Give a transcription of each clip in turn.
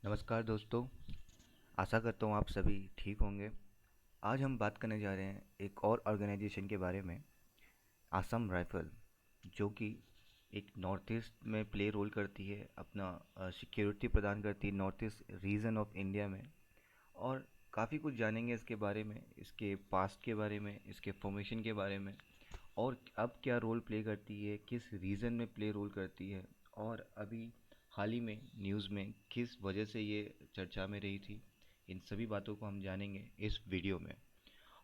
नमस्कार दोस्तों। आशा करता हूँ आप सभी ठीक होंगे। आज हम बात करने जा रहे हैं एक और ऑर्गेनाइजेशन के बारे में, आसाम राइफल, जो कि एक नॉर्थ ईस्ट में प्ले रोल करती है, अपना सिक्योरिटी प्रदान करती है north east reason of India में। और काफ़ी कुछ जानेंगे इसके बारे में, इसके पास्ट के बारे में, इसके फॉर्मेशन के बारे में, और अब क्या रोल प्ले करती है, किस रीज़न में प्ले रोल करती है, और अभी हाल ही में न्यूज़ में किस वजह से ये चर्चा में रही थी। इन सभी बातों को हम जानेंगे इस वीडियो में।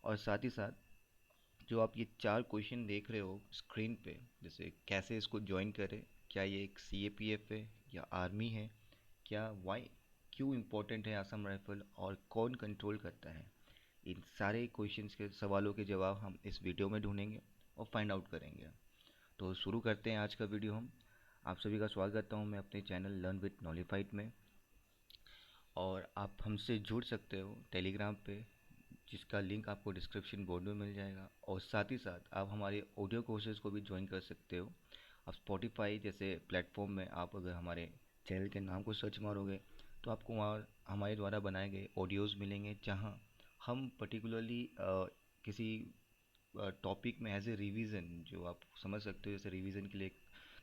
और साथ ही साथ जो आप ये 4 क्वेश्चन देख रहे हो स्क्रीन पे, जैसे कैसे इसको ज्वाइन करें, क्या ये एक सीएपीएफ है या आर्मी है, क्या वाई क्यों इम्पोर्टेंट है आसाम राइफल, और कौन कंट्रोल करता है, इन सारे क्वेश्चंस के सवालों के जवाब हम इस वीडियो में ढूंढेंगे और फाइंड आउट करेंगे। तो शुरू करते हैं आज का वीडियो। हम आप सभी का स्वागत करता हूं मैं अपने चैनल लर्न विद नॉलीफाइड में। और आप हमसे जुड़ सकते हो टेलीग्राम पे, जिसका लिंक आपको डिस्क्रिप्शन बोर्ड में मिल जाएगा। और साथ ही साथ आप हमारे ऑडियो कोर्सेज को भी ज्वाइन कर सकते हो। आप स्पॉटिफाई जैसे प्लेटफॉर्म में आप अगर हमारे चैनल के नाम को सर्च मारोगे तो आपको वहाँ हमारे द्वारा बनाए गए ऑडियोज़ मिलेंगे, जहाँ हम पर्टिकुलरली किसी टॉपिक में एज ए रिवीजन, जो आप समझ सकते हो जैसे रिवीजन के लिए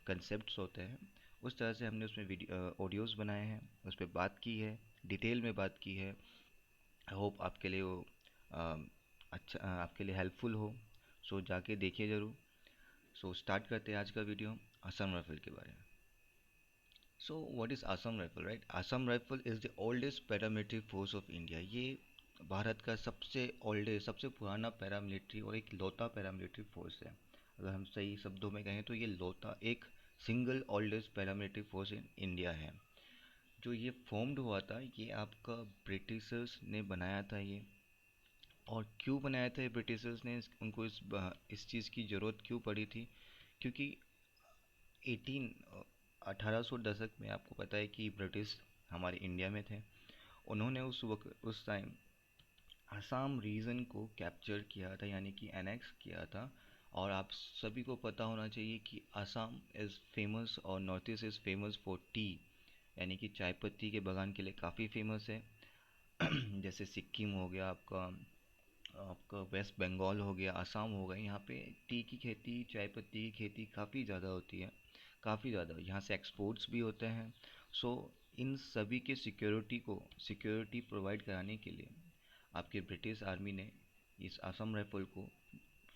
कंसेप्ट्स होते हैं, उस तरह से हमने उसमें वीडियो ऑडियोज़ बनाए हैं, उस पर बात की है, डिटेल में बात की है। आई होप आपके लिए वो अ, अच्छा आपके लिए हेल्पफुल हो। सो जाके देखिए ज़रूर। सो स्टार्ट करते हैं आज का वीडियो असम राइफल के बारे में। So what is Assam rifle, right? Assam rifle is the oldest paramilitary force of India. ये भारत का सबसे ओल्डेस्ट, सबसे पुराना पैरामिलिट्री और एक लौता पैरामिलिट्री फोर्स है। अगर हम सही शब्दों में कहें तो ये लौता एक single oldest paramilitary force in India है। जो ये फॉर्म्ड हुआ था, ये आपका ब्रिटिशर्स ने बनाया था ये। और क्यों बनाया था ये ब्रिटिशर्स ने, उनको इस चीज़ की ज़रूरत क्यों पड़ी थी? क्योंकि 18 1800 दशक में आपको पता है कि ब्रिटिश हमारे इंडिया में थे। उन्होंने उस वक्त उस टाइम असम रीजन को कैप्चर किया था, यानी कि एनेक्स किया था। और आप सभी को पता होना चाहिए कि असम इज़ फेमस और north east is famous for T, यानी कि चाय पत्ती के बागान के लिए काफ़ी फेमस है। जैसे सिक्किम हो गया आपका, आपका वेस्ट बंगाल हो गया, असम हो गया, यहाँ पे टी की खेती, चाय पत्ती की खेती काफ़ी ज़्यादा होती है, काफ़ी ज़्यादा। यहाँ से एक्सपोर्ट्स भी होते हैं। सो इन सभी के सिक्योरिटी प्रोवाइड कराने के लिए आपके ब्रिटिश आर्मी ने इस असम राइफल को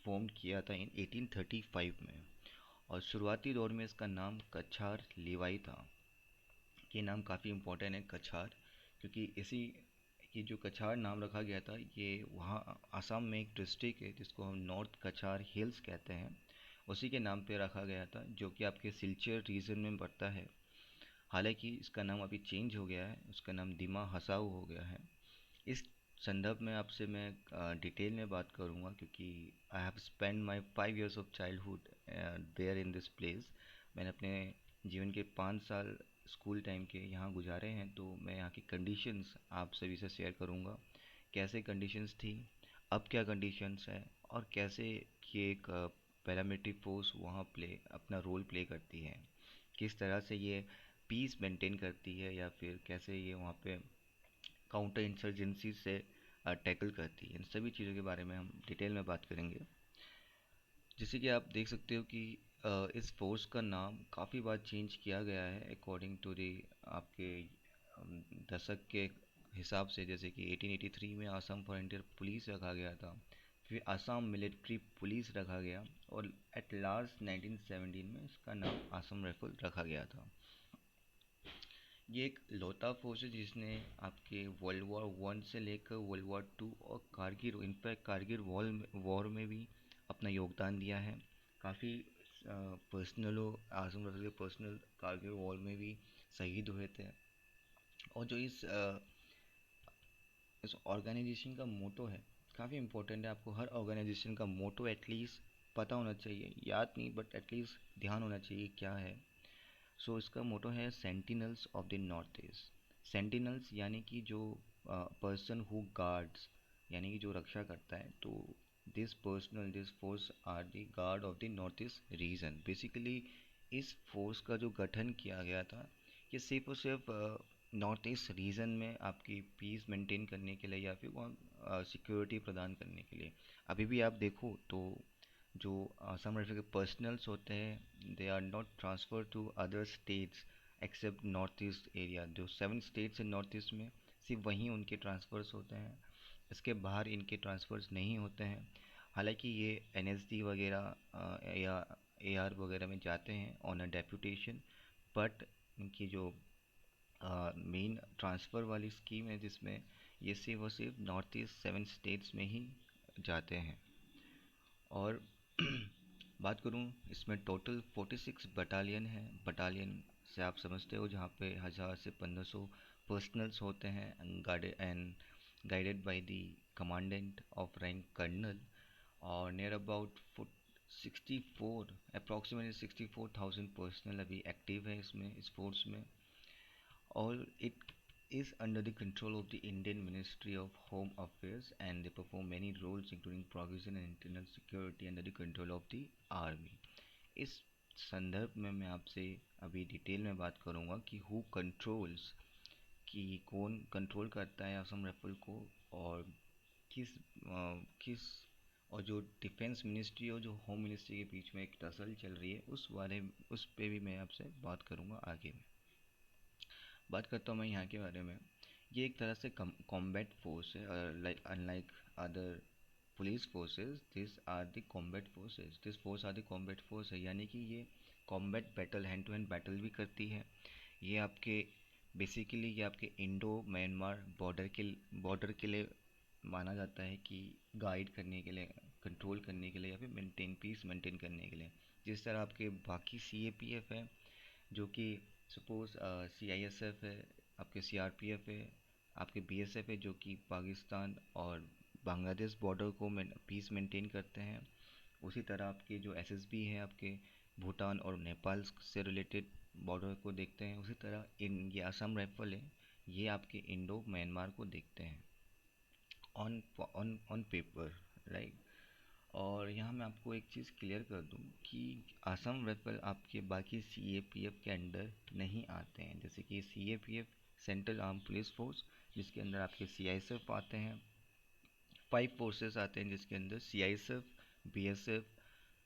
फॉर्म किया था इन 1835 में। और शुरुआती दौर में इसका नाम कछार लेवाई था। ये नाम काफ़ी इम्पोर्टेंट है, कछार, क्योंकि इसी ये जो कछार नाम रखा गया था, ये वहाँ आसाम में एक डिस्ट्रिक्ट है जिसको हम नॉर्थ कछार हिल्स कहते हैं, उसी के नाम पे रखा गया था, जो कि आपके सिलचर रीजन में पड़ता है। हालांकि इसका नाम अभी चेंज हो गया है, उसका नाम दिमा हसाऊ हो गया है। इस संदर्भ में आपसे मैं डिटेल में बात करूंगा, क्योंकि I have spend my 5 years of childhood there in this place. मैंने अपने जीवन के 5 साल स्कूल टाइम के यहाँ गुजारे हैं, तो मैं यहाँ की कंडीशंस आप सभी से शेयर करूँगा। कैसे कंडीशंस थी, अब क्या कंडीशंस है, और कैसे ये एक पैरामिलिट्री फोर्स वहाँ अपना रोल प्ले करती है, किस तरह से ये पीस मेंटेन करती है, या फिर कैसे ये वहाँ पे काउंटर इंसर्जेंसी से टैकल करती है। इन सभी चीज़ों के बारे में हम डिटेल में बात करेंगे। जैसे कि आप देख सकते हो कि इस फोर्स का नाम काफ़ी बार चेंज किया गया है अकॉर्डिंग टू दी आपके दशक के हिसाब से। जैसे कि 1883 में आसाम फ्रंटियर पुलिस रखा गया था, फिर आसाम मिलिट्री पुलिस रखा गया, और एट लास्ट 1917 में इसका नाम आसाम राइफल रखा गया था। ये एक लौता फोर्स है जिसने आपके वर्ल्ड वॉर 1 से लेकर वर्ल्ड वॉर 2 और कारगिल, इनफैक्ट कारगिल वॉर में भी अपना योगदान दिया है। काफ़ी पर्सनलों, आजम रफी के पर्सनल कारगिल वॉर में भी शहीद हुए थे। और जो इस ऑर्गेनाइजेशन का मोटो है, काफ़ी इंपॉर्टेंट है। आपको हर ऑर्गेनाइजेशन का मोटो एटलीस्ट पता होना चाहिए, याद नहीं बट एटलीस्ट ध्यान होना चाहिए क्या है। सो इसका मोटो है sentinels of the north east. Sentinels यानी कि जो पर्सन हु गार्ड्स, यानी कि जो रक्षा करता है। तो this force are the guard of the north east region. Basically इस फोर्स का जो गठन किया गया था, ये सिर्फ और सिर्फ नॉर्थ ईस्ट रीजन में आपकी पीस मेंटेन करने के लिए या फिर वहाँ सिक्योरिटी प्रदान करने के लिए। अभी भी आप देखो तो जो असम राइफल के पर्सनल्स होते हैं they are not transfer to other states except north east area. जो 7 स्टेट्स हैं नॉर्थ ईस्ट में सिर्फ वहीं उनके ट्रांसफ़र्स होते हैं, इसके बाहर इनके ट्रांसफ़र्स नहीं होते हैं। हालांकि ये एनएसडी वगैरह या एआर वगैरह में जाते हैं ऑन अ डेपुटेशन, बट इनकी जो मेन ट्रांसफ़र वाली स्कीम है जिसमें ये सिर्फ और सिर्फ नॉर्थ ईस्ट 7 स्टेट्स में ही जाते हैं। और बात करूँ इसमें टोटल 46 बटालियन है। बटालियन से आप समझते हो जहाँ पे 1000 से 1500 पर्सनल्स होते हैं guided by the commandant of rank colonel. और नियर अबाउट 64 अप्रॉक्सीमेटली 64,000 पर्सनल अभी एक्टिव है इसमें, इस फोर्स में। और it is under the control of the Indian Ministry of Home Affairs and they perform many roles including provision and internal security under the control of the army। इस संदर्भ में मैं आपसे अभी डिटेल में बात करूंगा कि हु कंट्रोल्स, कि कौन कंट्रोल करता है असम राइफल को, और किस और जो डिफेंस मिनिस्ट्री और जो होम मिनिस्ट्री के बीच में एक टसल चल रही है उस पे भी मैं आपसे बात करूंगा आगे में। बात करता हूँ मैं यहाँ के बारे में। ये एक तरह से कॉम्बैट फोर्स है, like unlike other police forces this are the combat forces, this force are the combat force है, यानी कि ये combat battle, hand to hand battle भी करती है। ये आपके बेसिकली ये आपके इंडो म्यांमार बॉर्डर के लिए माना जाता है कि गाइड करने के लिए, कंट्रोल करने के लिए या फिर पीस मेंटेन करने के लिए। जिस तरह आपके बाकी सीएपीएफ है जो कि सपोज़ सीआईएसएफ है, आपके सीआरपीएफ है, आपके बीएसएफ है जो कि पाकिस्तान और बांग्लादेश बॉर्डर को पीस मेंटेन करते हैं। उसी तरह आपके जो एसएसबी है आपके भूटान और नेपाल से रिलेटेड बॉर्डर को देखते हैं। उसी तरह इन ये असम राइफल है, ये आपके इंडो म्यांमार को देखते हैं on on on paper, right. और यहाँ मैं आपको एक चीज़ क्लियर कर दूँ कि असम राइफल आपके बाकी सीएपीएफ के अंडर नहीं आते हैं। जैसे कि CAPF central arm police force, जिसके अंदर आपके सीआईएसएफ आते हैं। 5 फोर्सेस आते हैं जिसके अंदर सीआईएसएफ, बीएसएफ,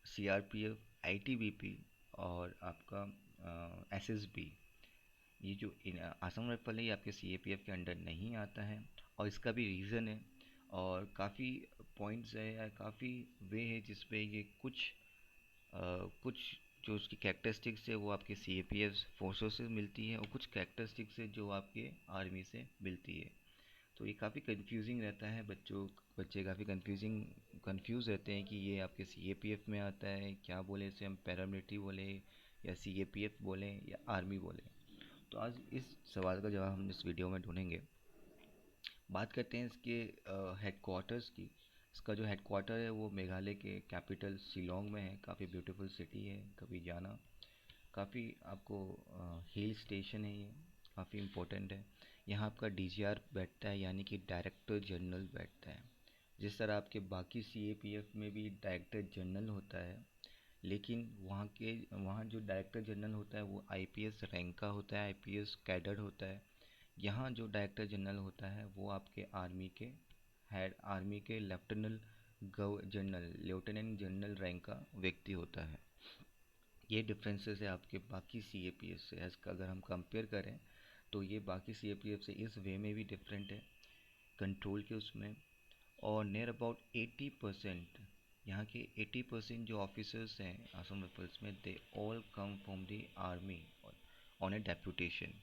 सीआरपीएफ, आईटीबीपी और आपका एसएसबी। ये जो असम राइफल है ये आपके सीएपीएफ के अंडर नहीं आता है, और इसका भी रीज़न है। और काफ़ी पॉइंट्स है या काफ़ी वे है जिस पे ये कुछ जो उसकी कैरेक्टरिस्टिक्स है वो आपके सीएपीएफ फोर्सेस से मिलती है, और कुछ कैरेक्टरिस्टिक्स है जो आपके आर्मी से मिलती है। तो ये काफ़ी कंफ्यूजिंग रहता है, बच्चे काफ़ी कंफ्यूज रहते हैं कि ये आपके सीएपीएफ में आता है, क्या बोले इसे हम, पैरामिलिट्री बोले या सीएपीएफ बोलें या आर्मी बोलें। तो आज इस सवाल का जवाब हम इस वीडियो में ढूंढेंगे। बात करते हैं इसके हेडक्वार्टर्स की। इसका जो हेडक्वार्टर है वो मेघालय के कैपिटल शिलोंग में है। काफ़ी ब्यूटीफुल सिटी है, कभी जाना। काफ़ी आपको हिल स्टेशन है ये, काफ़ी इम्पोर्टेंट है। यहाँ आपका डीजीआर बैठता है, यानी कि डायरेक्टर जनरल बैठता है। जिस तरह आपके बाकी सीएपीएफ में भी डायरेक्टर जनरल होता है, लेकिन वहाँ जो डायरेक्टर जनरल होता है वो आईपीएस रैंक का होता है, आईपीएस कैडर होता है। यहाँ जो डायरेक्टर जनरल होता है वो आपके आर्मी के लेफ्टिनेंट जनरल रैंक का व्यक्ति होता है। ये डिफरेंसेस है आपके बाकी सीएपीएफ से। अगर हम कंपेयर करें तो ये बाकी सीएपीएफ से इस वे में भी डिफरेंट है कंट्रोल के उसमें। और नियर अबाउट 80%, यहाँ के 80% जो ऑफिसर्स हैं असम राइफल्स में, they all come from the army on A deputation.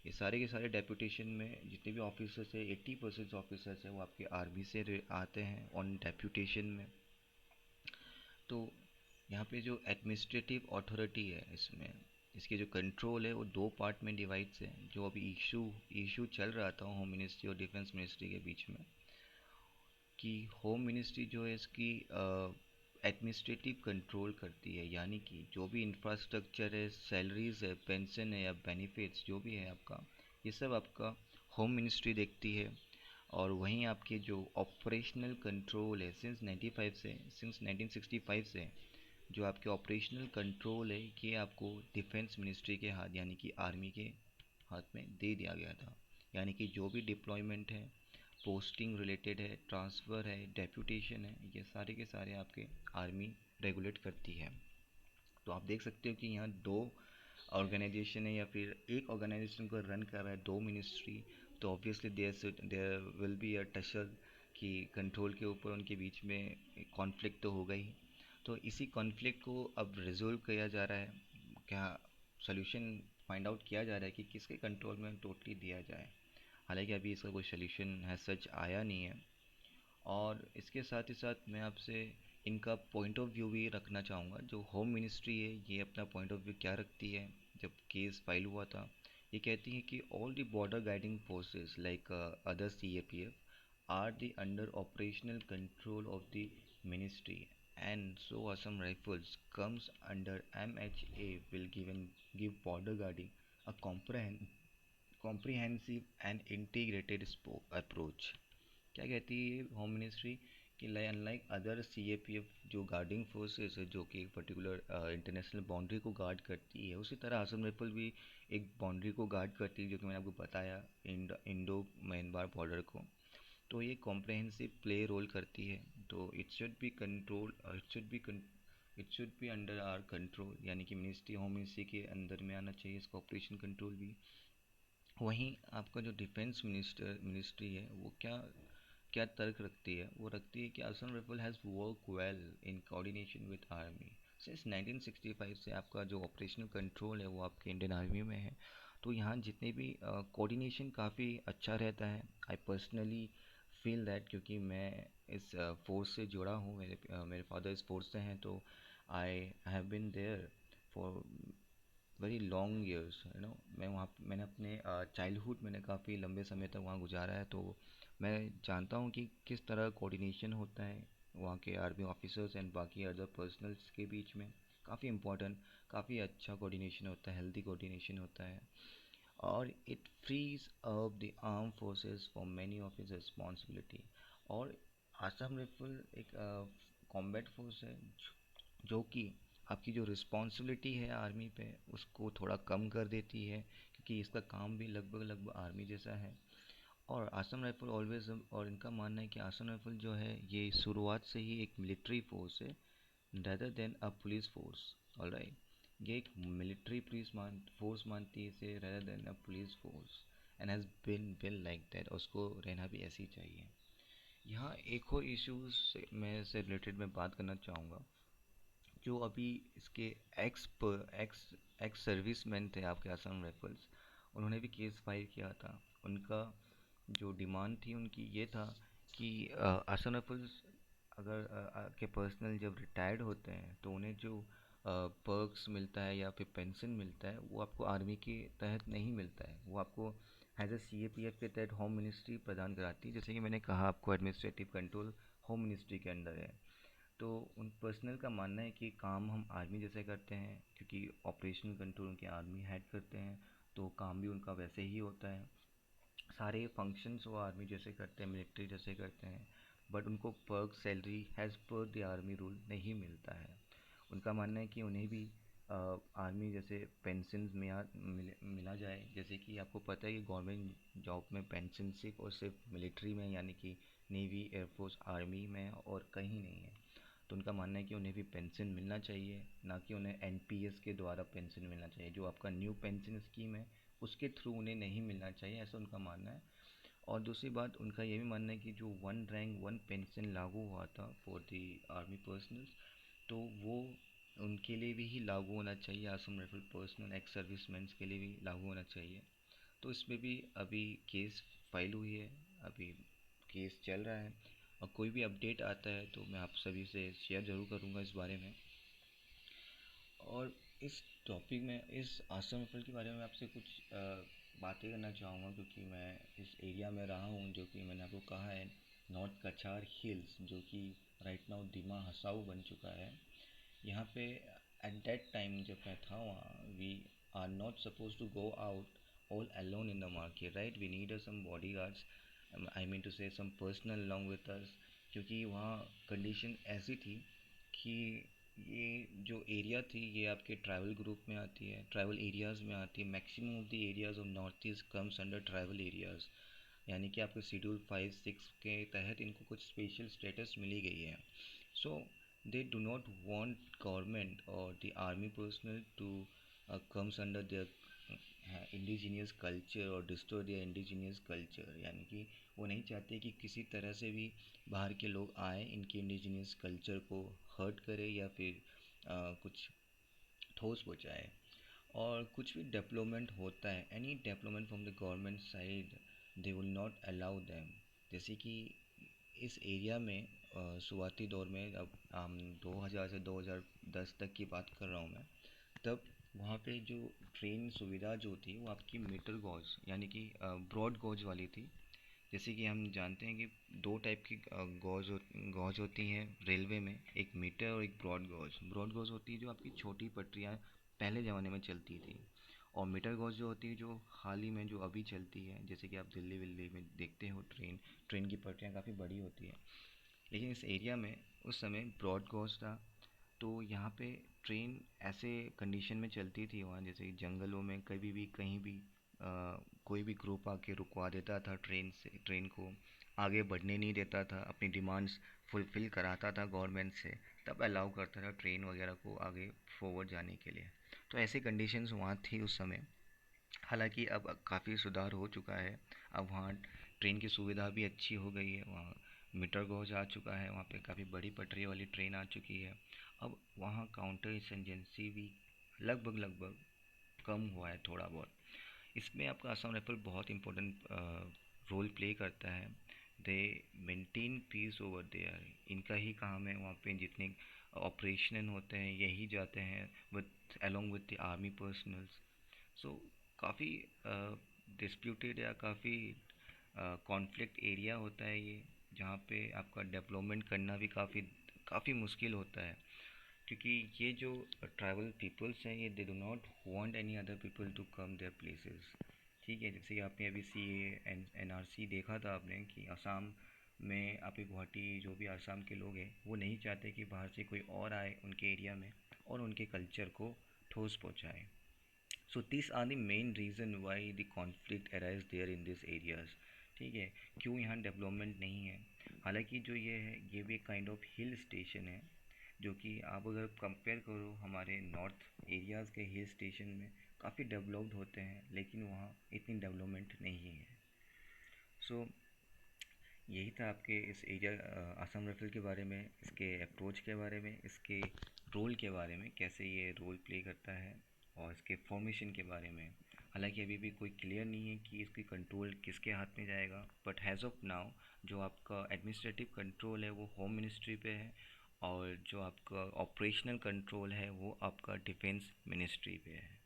ये सारे के सारे डेपुटेशन में जितने भी ऑफिसर्स हैं, 80% ऑफिसर्स हैं वो आपके आर्मी से आते हैं ऑन डेपुटेशन में। तो यहाँ पे जो एडमिनिस्ट्रेटिव अथॉरिटी है इसमें, इसके जो कंट्रोल है वो 2 पार्ट में डिवाइड्स है। जो अभी इशू चल रहा था होम मिनिस्ट्री और डिफेंस मिनिस्ट्री के बीच में, कि होम मिनिस्ट्री जो है इसकी एडमिनिस्ट्रेटिव कंट्रोल करती है, यानी कि जो भी इंफ्रास्ट्रक्चर है, सैलरीज है, पेंशन है या बेनिफिट्स जो भी है आपका, ये सब आपका होम मिनिस्ट्री देखती है। और वहीं आपके जो ऑपरेशनल कंट्रोल है सिंस 1965 से जो आपके ऑपरेशनल कंट्रोल है ये आपको डिफेंस मिनिस्ट्री के हाथ, यानी कि आर्मी के हाथ में दे दिया गया था। यानी कि जो भी डिप्लॉयमेंट है, पोस्टिंग रिलेटेड है, ट्रांसफ़र है, डेप्यूटेशन है, ये सारे के सारे आपके आर्मी रेगुलेट करती है। तो आप देख सकते हो कि यहाँ दो ऑर्गेनाइजेशन है या फिर एक ऑर्गेनाइजेशन को रन कर रहा है दो मिनिस्ट्री। तो obviously there will be a tussle कि कंट्रोल के ऊपर उनके बीच में कॉन्फ्लिक्ट तो होगा ही। तो इसी कॉन्फ्लिक्ट को अब रिजोल्व किया जा रहा है, क्या सोल्यूशन फाइंड आउट किया जा रहा है कि किसके कंट्रोल में टोटली दिया जाए। हालांकि अभी इसका कोई सोल्यूशन है सच आया नहीं है। और इसके साथ ही साथ मैं आपसे इनका पॉइंट ऑफ व्यू भी रखना चाहूँगा। जो होम मिनिस्ट्री है ये अपना पॉइंट ऑफ व्यू क्या रखती है। जब केस फाइल हुआ था, ये कहती है कि all the border guiding forces like other CAPF are the under operational control of the ministry, and so Assam Rifles comes under MHA will give border guarding a comprehensive and integrated approach। क्या कहती है home ministry कि unlike other CAPF जो guarding forces है जो कि एक particular international boundary को गार्ड करती है, उसी तरह असम राइफल भी एक बाउंड्री को गार्ड करती है जो कि मैंने आपको बताया, इंडो म्यांमार बॉर्डर को। तो ये कॉम्प्रहेंसिव प्ले रोल करती है। तो it should be under our control, यानी कि मिनिस्ट्री होम मिनिस्ट्री के अंदर में आना चाहिए इसका ऑपरेशन कंट्रोल भी। वहीं आपका जो डिफेंस मिनिस्ट्री है वो क्या क्या तर्क रखती है, वो रखती है कि Assam rifle has work well in coordination with army since 1965। से आपका जो ऑपरेशनल कंट्रोल है वो आपके इंडियन आर्मी में है। तो यहाँ जितने भी कोऑर्डिनेशन काफ़ी अच्छा रहता है। आई पर्सनली फील दैट, क्योंकि मैं इस फोर्स से जुड़ा हूँ, मेरे फादर इस फोर्स से हैं। तो I have been there for very long years, मैं वहाँ मैंने अपने चाइल्डहुड मैंने काफ़ी लंबे समय तक वहाँ गुजारा है। तो मैं जानता हूँ कि किस तरह कोऑर्डिनेशन होता है वहाँ के आर्मी ऑफिसर्स एंड बाकी अदर पर्सनल्स के बीच में। काफ़ी इम्पोर्टेंट, काफ़ी अच्छा कोऑर्डिनेशन होता है, हेल्दी कोऑर्डिनेशन होता है। और it freeze up the arm forces for many of its responsibility. और आसाम राइफल एक कॉम्बैट फोर्स है जो कि आपकी जो रिस्पॉन्सिबिलिटी है आर्मी पे उसको थोड़ा कम कर देती है, क्योंकि इसका काम भी लगभग लगभग आर्मी जैसा है। और आसम राइफल ऑलवेज, और इनका मानना है कि आसम राइफल जो है ये शुरुआत से ही एक मिलिट्री फोर्स है rather than a police force. Alright, ये एक मिलिट्री पुलिस फोर्स मानती है इसे rather than a police force, and has been built like that. उसको रहना भी ऐसे ही चाहिए। यहाँ एक और इश्यूज मैं से रिलेटेड मैं बात करना चाहूँगा। जो अभी इसके एक्स एक्स सर्विसमैन थे आपके असम राइफल्स, उन्होंने भी केस फाइल किया था। उनका जो डिमांड थी उनकी ये था कि असम राइफल्स अगर के पर्सनल जब रिटायर्ड होते हैं तो उन्हें जो पर्क्स मिलता है या फिर पेंशन मिलता है वो आपको आर्मी के तहत नहीं मिलता है, वो आपको एज ए CAPF के तहत होम मिनिस्ट्री प्रदान कराती है। जैसे कि मैंने कहा आपको एडमिनिस्ट्रेटिव कंट्रोल होम मिनिस्ट्री के अंडर है। तो उन पर्सनल का मानना है कि काम हम आर्मी जैसे करते हैं, क्योंकि ऑपरेशनल कंट्रोल उनके आर्मी हेड करते हैं। तो काम भी उनका वैसे ही होता है, सारे फंक्शंस वो आर्मी जैसे करते हैं, मिलिट्री जैसे करते हैं। बट उनको पर्क सैलरी हैज़ पर द आर्मी रूल नहीं मिलता है। उनका मानना है कि उन्हें भी आर्मी जैसे पेंशन मिला जाए। जैसे कि आपको पता है कि गवर्नमेंट जॉब में पेंशन सिर्फ और सिर्फ मिलिट्री में, यानी कि नेवी, एयरफोर्स, आर्मी में और कहीं नहीं है। तो उनका मानना है कि उन्हें भी पेंशन मिलना चाहिए, ना कि उन्हें NPS के द्वारा पेंशन मिलना चाहिए। जो आपका न्यू पेंशन स्कीम है उसके थ्रू उन्हें नहीं मिलना चाहिए, ऐसा उनका मानना है। और दूसरी बात उनका ये भी मानना है कि जो वन रैंक वन पेंशन लागू हुआ था फॉर दी आर्मी पर्सनल्स, तो वो उनके लिए भी ही लागू होना चाहिए। Assam rifle personnel ex serviceman के लिए भी लागू होना चाहिए। तो इसमें भी अभी केस फाइल हुई है, अभी केस चल रहा है। और कोई भी अपडेट आता है तो मैं आप सभी से शेयर ज़रूर करूँगा इस बारे में। और इस टॉपिक में, इस आसम राइफल के बारे में आपसे कुछ बातें करना चाहूँगा, क्योंकि मैं इस एरिया में रहा हूँ जो कि मैंने आपको कहा है नॉर्थ कछार हिल्स, जो कि राइट नाउ दिमा हसाऊ बन चुका है। यहाँ पे एट दैट टाइम जब मैं था वहाँ, we are not suppose to go out all alone in the market, right. We need some bodyguards, I mean to say some personnel along with us, क्योंकि वहाँ कंडीशन ऐसी थी कि ये जो एरिया थी ये आपके ट्राइबल ग्रुप में आती है, ट्राइबल एरियाज़ में आती है। Maximum of the areas of north east comes under tribal areas, यानी कि आपके शेड्यूल 5-6 के तहत इनको कुछ स्पेशल स्टेटस मिली गई है। So they do not want government और the army personnel to comes under their indigenous culture और डिस्ट्रॉय देयर इंडिजीनियस कल्चर, यानी कि वो नहीं चाहते कि किसी तरह से भी बाहर के लोग आए इनके इंडिजीनियस कल्चर को हर्ट करे या फिर कुछ ठोस पहुँचाए। और कुछ भी डेवलपमेंट होता है, any development from the government side, they will not allow them. जैसे कि इस एरिया में शुरुआती दौर में, अब हम 2000 से 2010 तक की बात कर रहा हूँ मैं, तब वहाँ पे जो ट्रेन सुविधा जो थी वो आपकी मीटर गॉज यानी कि ब्रॉड गॉज वाली थी। जैसे कि हम जानते हैं कि दो टाइप की गॉज होती हैं रेलवे में, एक मीटर और एक ब्रॉड गॉज। ब्रॉड गॉज होती है जो आपकी छोटी पटरियाँ पहले ज़माने में चलती थी, और मीटर गॉज जो होती है जो हाल ही में जो अभी चलती है, जैसे कि आप दिल्ली विल्ली में देखते हो ट्रेन ट्रेन की पटरियाँ काफ़ी बड़ी होती है। लेकिन इस एरिया में उस समय ब्रॉड गॉज था। तो यहाँ पे ट्रेन ऐसे कंडीशन में चलती थी वहाँ, जैसे जंगलों में कभी भी कहीं भी कोई भी ग्रुप आके रुकवा देता था ट्रेन को आगे बढ़ने नहीं देता था, अपनी डिमांड्स फुलफ़िल कराता था गवर्नमेंट से, तब अलाउ करता था ट्रेन वगैरह को आगे फॉरवर्ड जाने के लिए। तो ऐसी कंडीशंस वहाँ थी उस समय। हालांकि अब काफ़ी सुधार हो चुका है, अब वहाँ ट्रेन की सुविधा भी अच्छी हो गई है, वहाँ मीटर गॉज आ चुका है, वहाँ पे काफ़ी बड़ी पटरी वाली ट्रेन आ चुकी है। अब वहाँ काउंटर इंसर्जेंसी भी लगभग लगभग कम हुआ है थोड़ा बहुत। इसमें आपका असम राइफल बहुत इंपॉर्टेंट रोल प्ले करता है। They maintain peace over there, इनका ही काम है वहाँ पे जितने ऑपरेशन होते हैं यही जाते हैं with along with the army personnels. So काफ़ी डिस्प्यूटेड या काफ़ी कॉन्फ्लिक्ट एरिया होता है ये, जहाँ पे आपका डेवलपमेंट करना भी काफ़ी काफ़ी मुश्किल होता है, क्योंकि ये जो ट्राइबल पीपल्स हैं ये they do not want any other people to come there places. ठीक है, जैसे कि आपने अभी सी ए एन आर सी देखा था आपने कि असम में आपके गुवाहाटी जो भी असम के लोग हैं वो नहीं चाहते कि बाहर से कोई और आए उनके एरिया में और उनके कल्चर को ठोस पहुँचाए। So this are the main reason why the conflict arise there in this areas. ठीक है, क्यों यहाँ डेवलपमेंट नहीं है। हालांकि जो ये है ये भी एक काइंड ऑफ हिल स्टेशन है, जो कि आप अगर कंपेयर करो हमारे नॉर्थ एरियाज़ के हिल स्टेशन में काफ़ी डेवलप्ड होते हैं, लेकिन वहाँ इतनी डेवलपमेंट नहीं है। सो यही था आपके इस एरिया असम राइफल के बारे में, इसके अप्रोच के बारे में, इसके रोल के बारे में, कैसे ये रोल प्ले करता है, और इसके फॉर्मेशन के बारे में। हालांकि अभी भी कोई क्लियर नहीं है कि इसकी कंट्रोल किसके हाथ में जाएगा, बट हैज़ ऑफ नाउ जो आपका एडमिनिस्ट्रेटिव कंट्रोल है वो होम मिनिस्ट्री पे है, और जो आपका ऑपरेशनल कंट्रोल है वो आपका डिफेंस मिनिस्ट्री पे है।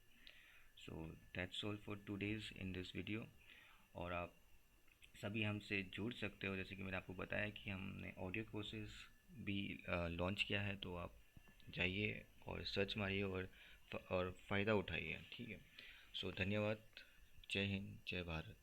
So that's all for today's in this video. और आप सभी हमसे जुड़ सकते हो, जैसे कि मैंने आपको बताया कि हमने ऑडियो कोर्सेज भी लॉन्च किया है, तो आप जाइए और सर्च मारिए और फ़ायदा उठाइए। ठीक है, सो धन्यवाद। जय हिंद, जय भारत।